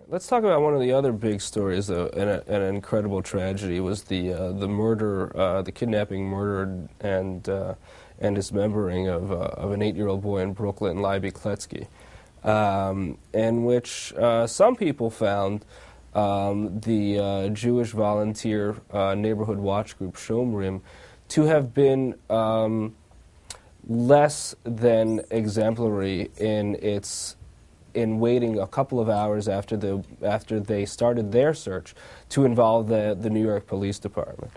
Let's talk about one of the other big stories, though, and an incredible tragedy was the murder, the kidnapping, murder, and dismembering of an 8-year-old boy in Brooklyn, Libby Kletzky, in which some people found the Jewish volunteer neighborhood watch group Shomrim to have been less than exemplary in waiting a couple of hours after they started their search to involve the New York Police Department.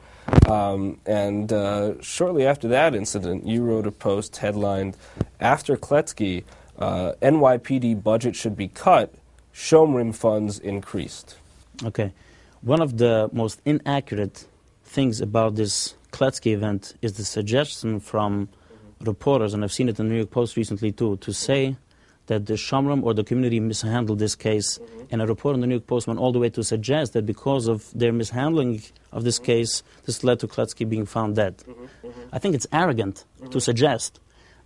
Shortly after that incident, you wrote a post headlined, "After Kletzky, NYPD budget should be cut, Shomrim funds increased." Okay. One of the most inaccurate things about this Kletzky event is the suggestion from reporters, and I've seen it in the New York Post recently too, to say that the Shomrim or the community mishandled this case, and a report in the New York Post went all the way to suggest that because of their mishandling of this case, this led to Kletzky being found dead. I think it's arrogant to suggest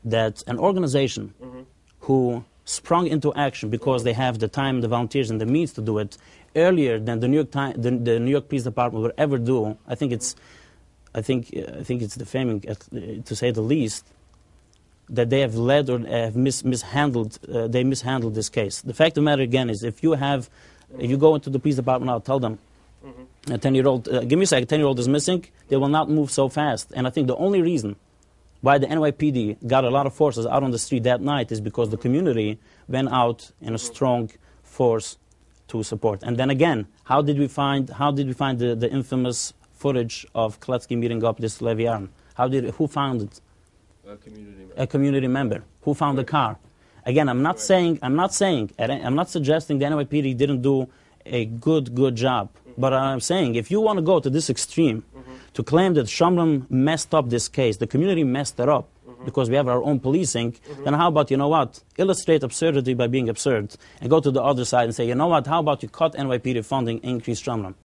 that an organization who sprung into action because they have the time, the volunteers, and the means to do it earlier than the New York Police Department would ever do, I think it's defaming, to say the least, that they have led or have mishandled this case. The fact of the matter again is, if you go into the police department now, tell them a 10-year-old, give me a second, 10-year-old is missing, they will not move so fast. And I think the only reason why the NYPD got a lot of forces out on the street that night is because the community went out in a strong force to support. And then again, how did we find the infamous footage of Kletzky meeting up this Leviathan? Who found it? A community member. Who found the car? Again, I'm not suggesting the NYPD didn't do a good job. But I'm saying, if you want to go to this extreme, to claim that Shomrim messed up this case, the community messed it up, because we have our own policing, then how about, you know what, illustrate absurdity by being absurd, and go to the other side and say, you know what, how about you cut NYPD funding, increase Shomrim?